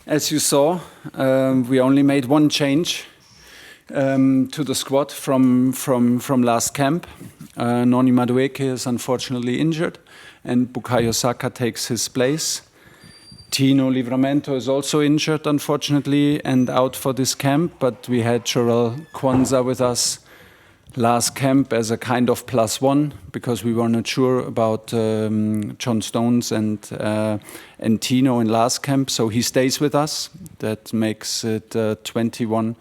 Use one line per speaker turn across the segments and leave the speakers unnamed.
As you saw, we only made one change to the squad from last camp. Noni Madueke is unfortunately injured, and Bukayo Saka takes his place. Tino Livramento is also injured, unfortunately, and out for this camp, but we had Jarell Quansah with us last camp as a kind of +1 because we were not sure about John Stones and Tino in last camp, so he stays with us. That makes it 21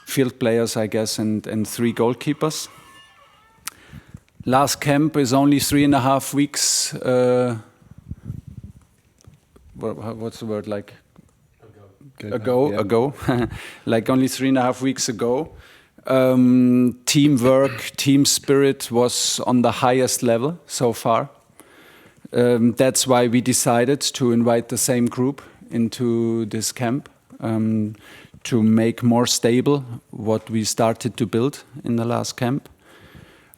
field players, I guess, and 3 goalkeepers. Last camp is only 3.5 weeks. What's the word like? Ago. Like only 3.5 weeks ago. Teamwork, team spirit was on the highest level so far. That's why we decided to invite the same group into this camp to make more stable what we started to build in the last camp.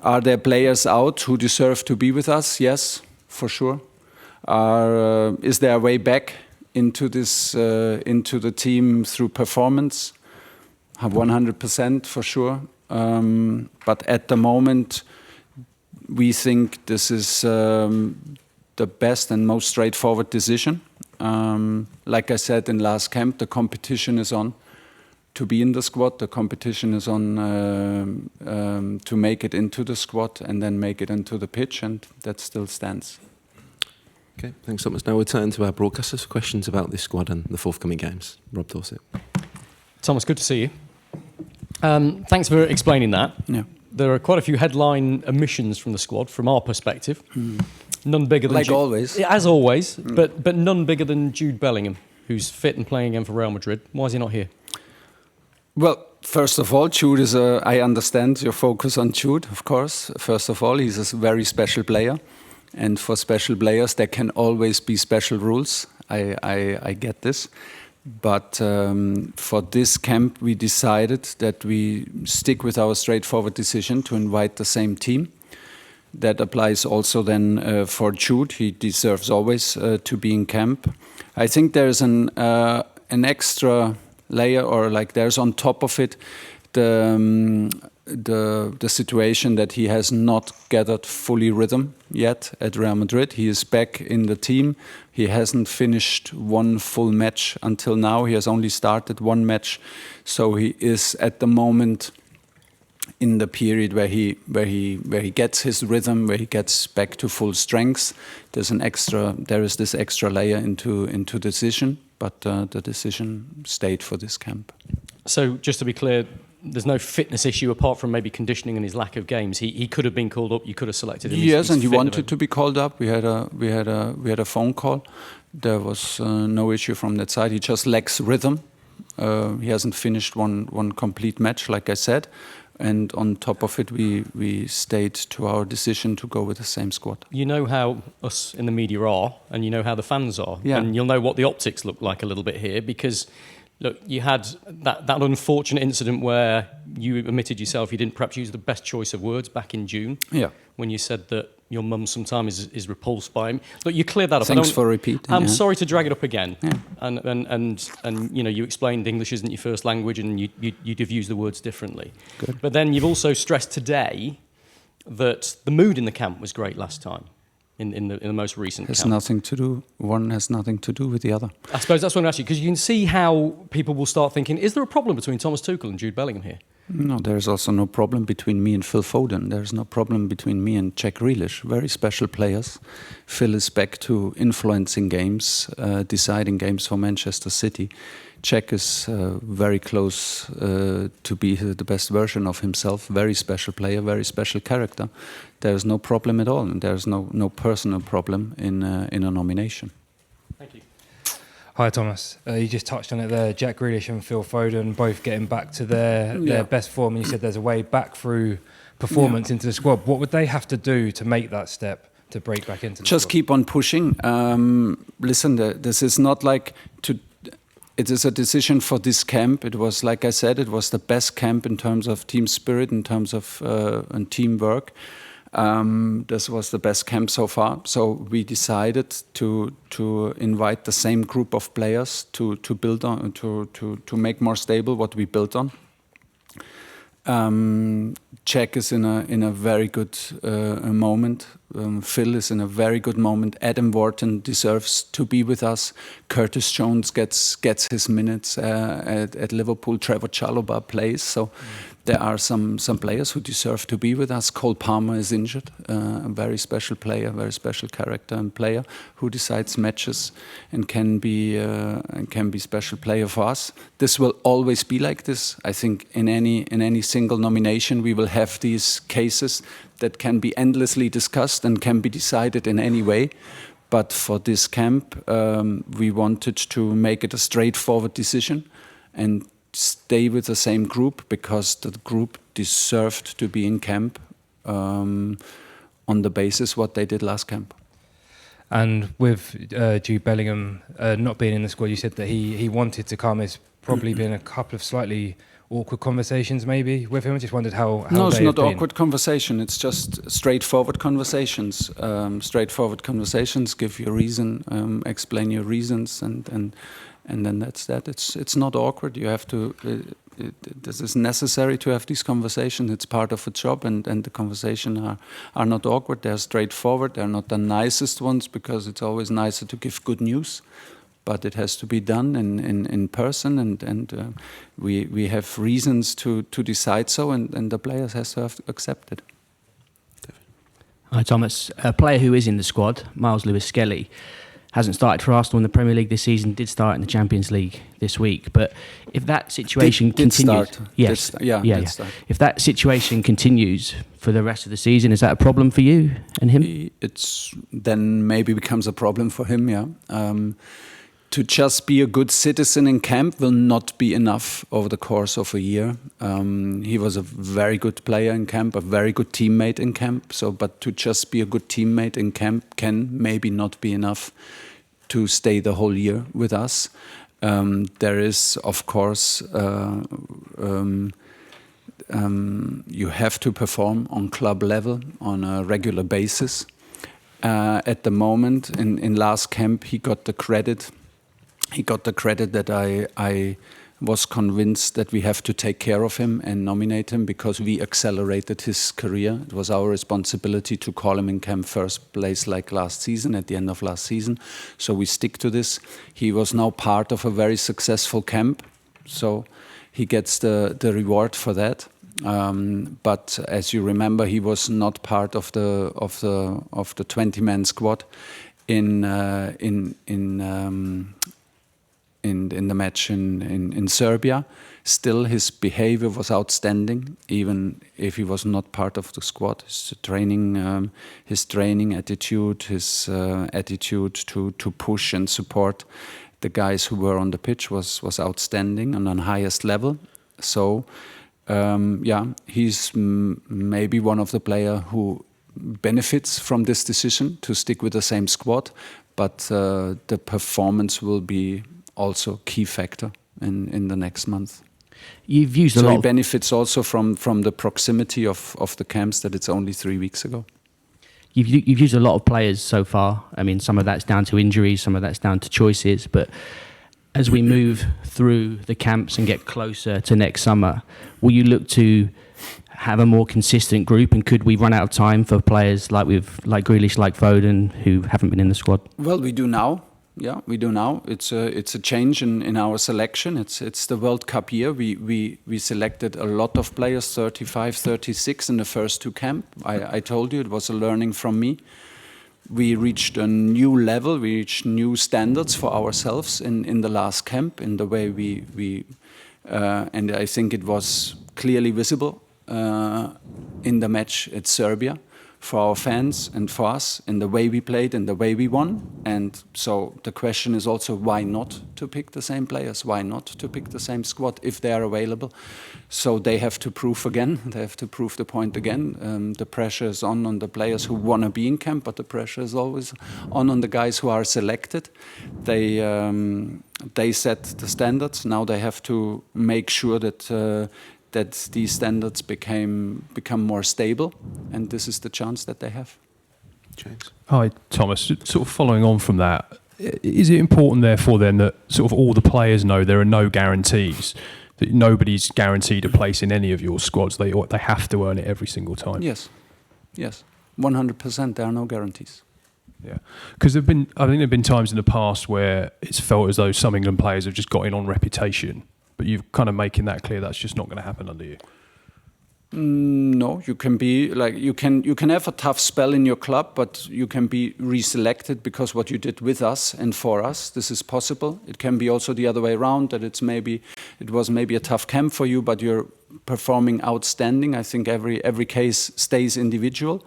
Are there players out who deserve to be with us? Yes, for sure. Is there a way back into this into the team through performance? 100% for sure. But at the moment, we think this is the best and most straightforward decision. Like I said in last camp, the competition is on to be in the squad. The competition is on to make it into the squad and then make it into the pitch, and that still stands.
Okay, thanks, Thomas. Now we'll turn to our broadcasters for questions about this squad and the forthcoming games. Rob Dorset.
Thomas, good to see you. Thanks for explaining that.
Yeah.
There are quite a few headline omissions from the squad, from our perspective. None bigger than
always.
Yeah, as always, but none bigger than Jude Bellingham, who's fit and playing again for Real Madrid. Why is he not here?
Well, first of all, Jude is I understand your focus on Jude, of course. First of all, he's a very special player. And for special players, there can always be special rules. I get this. But for this camp, we decided that we stick with our straightforward decision to invite the same team. That applies also then for Jude. He deserves always to be in camp. I think there's an extra layer, or like there's on top of it the situation that he has not gathered fully rhythm yet at Real Madrid. He is back in the team. He hasn't finished one full match until now. He has only started one match, so he is at the moment in the period where he gets his rhythm, where he gets back to full strength. There is this extra layer into decision, but the decision stayed for this camp.
So just to be clear, there's no fitness issue apart from maybe conditioning and his lack of games. He could have been called up. You could have selected him.
Yes, and he wanted to be called up. We had a phone call. There was no issue from that side. He just lacks rhythm. He hasn't finished one complete match, like I said. And on top of it, we stayed to our decision to go with the same squad.
You know how us in the media are, and you know how the fans are.
Yeah.
And you'll know what the optics look like a little bit here, because look, you had that unfortunate incident where you admitted yourself you didn't perhaps use the best choice of words back in June.
Yeah.
When you said that your mum sometimes is repulsed by him. Look, you cleared that up.
Thanks for repeating.
I'm sorry to drag it up again.
Yeah.
And you know, you explained English isn't your first language and you'd have used the words differently.
Good.
But then you've also stressed today that the mood in the camp was great last time. In the most recent camp.
One has nothing to do with the other.
I suppose that's what I'm asking, because you can see how people will start thinking, is there a problem between Thomas Tuchel and Jude Bellingham here?
No, there's also no problem between me and Phil Foden. There's no problem between me and Jack Grealish. Very special players. Phil is back to influencing games, deciding games for Manchester City. Jack is very close to be the best version of himself. Very special player, very special character. There's no problem at all, and there's no personal problem in a nomination.
Thank you.
Hi, Thomas. You just touched on it there. Jack Grealish and Phil Foden both getting back to their best form, and you said there's a way back through performance into the squad. What would they have to do to make that step to break back into the
Just
squad?
keep on pushing. Listen, this is not like to. It is a decision for this camp. It was, like I said, it was the best camp in terms of team spirit, in terms of and teamwork. This was the best camp so far. So we decided to invite the same group of players to build on, to make more stable what we built on. Czech is in a very good moment. Phil is in a very good moment. Adam Wharton deserves to be with us. Curtis Jones gets his minutes at Liverpool. Trevor Chalobah plays. So there are some players who deserve to be with us. Cole Palmer is injured. A very special player, very special character and player who decides matches and can be special player for us. This will always be like this. I think in any single nomination we will have these cases that can be endlessly discussed and can be decided in any way. But for this camp, we wanted to make it a straightforward decision and stay with the same group because the group deserved to be in camp on the basis what they did last camp.
And with Jude Bellingham not being in the squad, you said that he wanted to come. There's probably been a couple of slightly awkward conversations maybe with him. I just wondered how
no, it's
they
not
have been.
awkward conversation. It's just straightforward conversations. Straightforward conversations. Give your reason, explain your reasons, and then that's that. It's not awkward. You have to. This is necessary to have these conversations. It's part of a job, and the conversations are not awkward. They're straightforward. They're not the nicest ones because it's always nicer to give good news. But it has to be done in person, and we have reasons to decide so, and the players have to accept it.
Hi Thomas, a player who is in the squad, Miles Lewis-Skelly, hasn't started for Arsenal in the Premier League this season, did start in the Champions League this week. But if that situation continues...
Start.
If that situation continues for the rest of the season, is that a problem for you and him?
It's then maybe becomes a problem for him, yeah. To just be a good citizen in camp will not be enough over the course of a year. He was a very good player in camp, a very good teammate in camp. But to just be a good teammate in camp can maybe not be enough to stay the whole year with us. There is, of course, you have to perform on club level on a regular basis. At the moment, in last camp, he got the credit. He got the credit that I was convinced that we have to take care of him and nominate him because we accelerated his career. It was our responsibility to call him in camp first place like last season, at the end of last season. So we stick to this. He was now part of a very successful camp, so he gets the reward for that. But as you remember, he was not part of the 20-man squad in the match in Serbia. Still, his behavior was outstanding, even if he was not part of the squad. His training attitude, his attitude to push and support the guys who were on the pitch was outstanding and on highest level. So, he's maybe one of the players who benefits from this decision to stick with the same squad, but the performance will be also key factor in the next month.
You've used
so
a lot.
He benefits also from the proximity of the camps that it's only 3 weeks ago.
You've used a lot of players so far. I mean, some of that's down to injuries, some of that's down to choices. But as we move through the camps and get closer to next summer, will you look to have a more consistent group? And could we run out of time for players like Grealish, like Foden, who haven't been in the squad?
Well, we do now. Yeah, we do now. It's a change in our selection. It's the World Cup year. We selected a lot of players, 35, 36 in the first two camp. I told you it was a learning from me. We reached a new level. We reached new standards for ourselves in the last camp. In the way we and I think it was clearly visible in the match at Serbia. For our fans and for us, in the way we played and the way we won. And so the question is also why not to pick the same players? Why not to pick the same squad if they are available? So they have to prove again. They have to prove the point again. The pressure is on the players who want to be in camp, but the pressure is always on the guys who are selected. They set the standards. Now they have to make sure that that these standards become more stable, and this is the chance that they have.
James.
Hi, Thomas. Sort of following on from that, is it important, therefore, then, that sort of all the players know there are no guarantees, that nobody's guaranteed a place in any of your squads? They have to earn it every single time.
Yes, 100%. There are no guarantees.
Yeah, because I think there've been times in the past where it's felt as though some England players have just got in on reputation, but you're kind of making that clear that's just not going to happen under you.
No, you can be like you can have a tough spell in your club, but you can be reselected because what you did with us and for us. This is possible. It can be also the other way around, that it was maybe a tough camp for you, but you're performing outstanding. I think every case stays individual,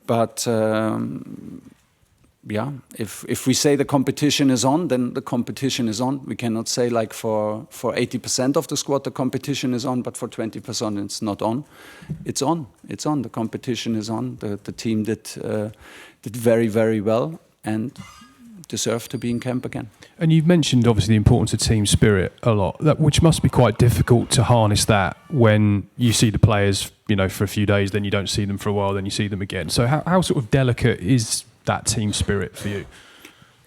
but. Yeah, if we say the competition is on, then the competition is on. We cannot say like for 80% of the squad the competition is on, but for 20% it's not on. It's on. It's on. The competition is on. The team did very, very well and deserve to be in camp again.
And you've mentioned obviously the importance of team spirit a lot, which must be quite difficult to harness that when you see the players, for a few days, then you don't see them for a while, then you see them again. So how sort of delicate is that team spirit for you?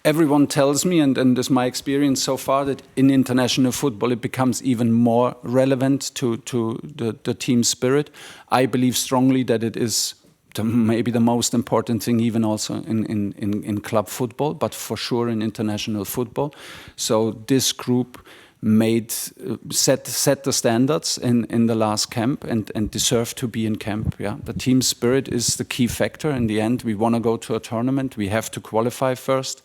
Everyone tells me, and this is my experience so far, that in international football it becomes even more relevant to the team spirit. I believe strongly that it is maybe the most important thing, even also in club football, but for sure in international football. So this group set the standards in the last camp and deserve to be in camp. Yeah, the team spirit is the key factor. In the end, we want to go to a tournament. We have to qualify first.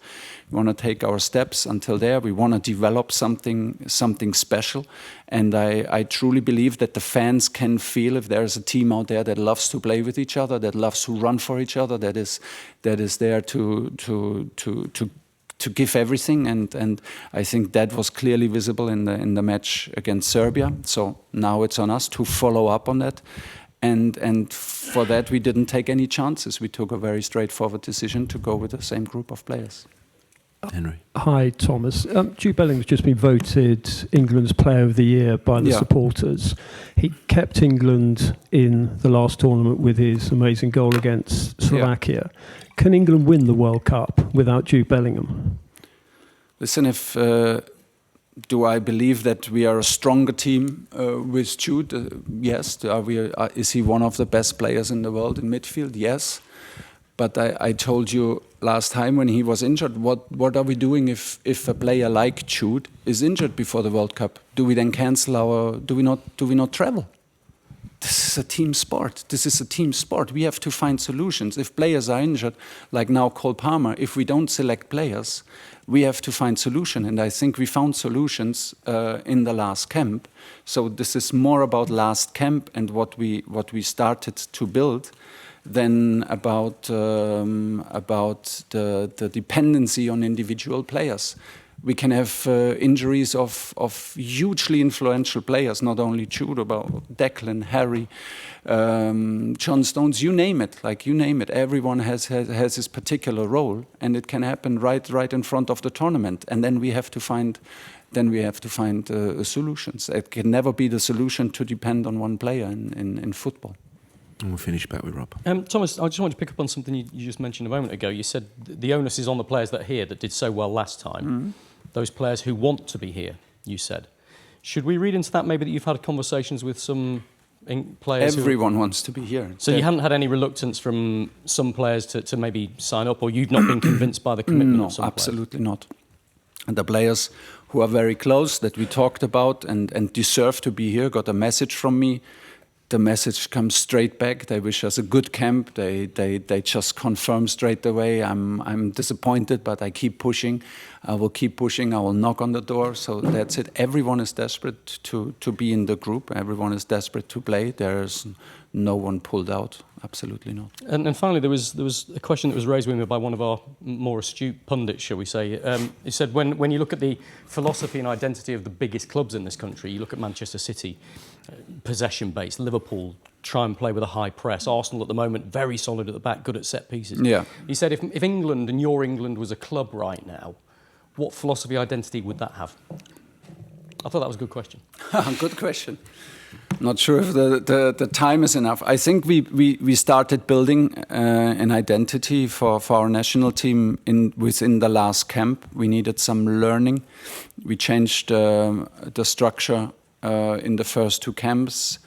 We want to take our steps until there. We want to develop something special. And I truly believe that the fans can feel if there is a team out there that loves to play with each other, that loves to run for each other, that is there to give everything, and I think that was clearly visible in the match against Serbia. So now it's on us to follow up on that, and for that we didn't take any chances. We took a very straightforward decision to go with the same group of players.
Henry.
Hi, Thomas. Jude Bellingham has just been voted England's Player of the Year by the supporters. He kept England in the last tournament with his amazing goal against Slovakia. Can England win the World Cup without Jude Bellingham?
Listen, do I believe that we are a stronger team with Jude? Yes. Is he one of the best players in the world in midfield? Yes. But I told you last time when he was injured, what are we doing if a player like Jude is injured before the World Cup? Do we then cancel do we not travel? This is a team sport. We have to find solutions. If players are injured, like now Cole Palmer, if we don't select players, we have to find solution. And I think we found solutions in the last camp. So this is more about last camp and what we started to build than about the dependency on individual players. We can have injuries of hugely influential players, not only Jude, about Declan, Harry, John Stones, you name it. Everyone has his particular role, and it can happen right in front of the tournament. And then we have to find solutions. It can never be the solution to depend on one player in football.
And we'll finish back with Rob.
Thomas, I just wanted to pick up on something you just mentioned a moment ago. You said the onus is on the players that are here that did so well last time. Mm-hmm. Those players who want to be here, you said. Should we read into that maybe that you've had conversations with some players?
Everyone wants to be here.
So you haven't had any reluctance from some players to maybe sign up, or you've not been convinced by the commitment of some players?
No, absolutely not. And the players who are very close, that we talked about and deserve to be here, got a message from me. The message comes straight back. They wish us a good camp. They just confirm straight away. I'm disappointed, but I keep pushing. I will keep pushing. I will knock on the door. So that's it. Everyone is desperate to be in the group. Everyone is desperate to play. There's no one pulled out. Absolutely not.
And finally, there was a question that was raised with me by one of our more astute pundits, shall we say. He said, when you look at the philosophy and identity of the biggest clubs in this country, you look at Manchester City, possession-based, Liverpool, try and play with a high press, Arsenal at the moment, very solid at the back, good at set pieces. Yeah. He said, if England and your England was a club right now, what philosophy identity would that have? I thought that was a good question.
Good question. not sure if the time is enough. I think we started building an identity for our national team within the last camp. We needed some learning. We changed the structure in the first 2 camps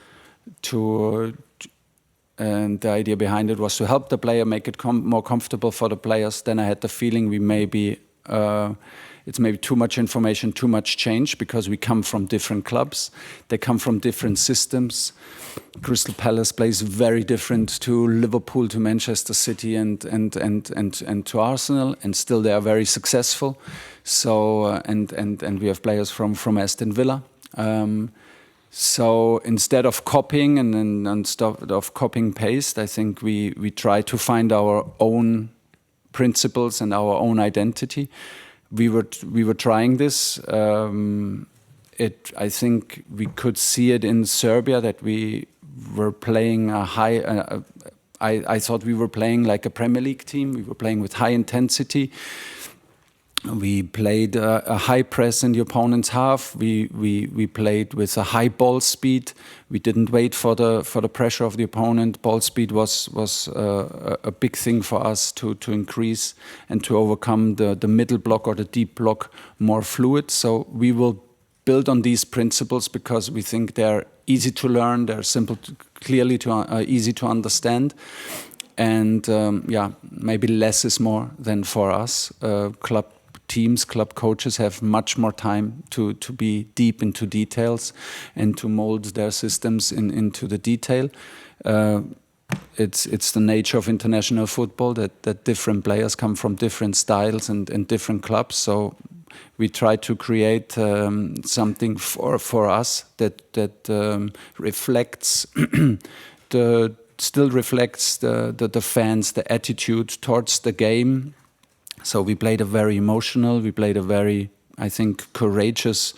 and the idea behind it was to help the player, make it more comfortable for the players. Then I had the feeling it's maybe too much information, too much change, because we come from different clubs. They come from different systems. Crystal Palace plays very different to Liverpool, to Manchester City, and to Arsenal, and still they are very successful. So and we have players from Aston Villa. So instead of copying and instead of copying paste, I think we try to find our own principles and our own identity. We were trying this. I think we could see it in Serbia that we were playing a high. I thought we were playing like a Premier League team. We were playing with high intensity. We played a high press in the opponent's half. We played with a high ball speed. We didn't wait for the pressure of the opponent. Ball speed was a big thing for us to increase and to overcome the middle block or the deep block more fluid. So we will build on these principles because we think they're easy to learn. They're simple, easy to understand. And maybe less is more than for us. Club teams, club coaches have much more time to be deep into details and to mold their systems into the detail. It's the nature of international football that different players come from different styles and different clubs. So we try to create something for us that reflects still reflects the fans, the attitude towards the game. So we played a very emotional, we played a very, I think, courageous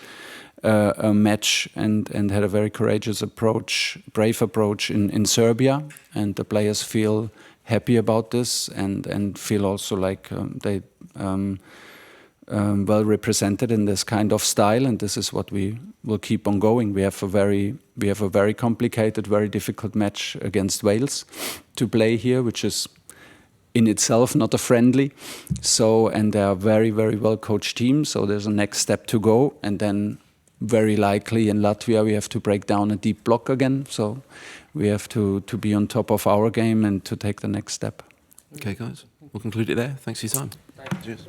match and had a very courageous approach, brave approach in Serbia. And the players feel happy about this and feel also like they well represented in this kind of style. And this is what we will keep on going. We have a very complicated, very difficult match against Wales to play here, which is in itself not a friendly. So, and they are very, very well coached team. So there's a next step to go. And then very likely in Latvia, we have to break down a deep block again. So we have to be on top of our game and to take the next step.
Okay, guys, we'll conclude it there. Thanks for your time. Cheers.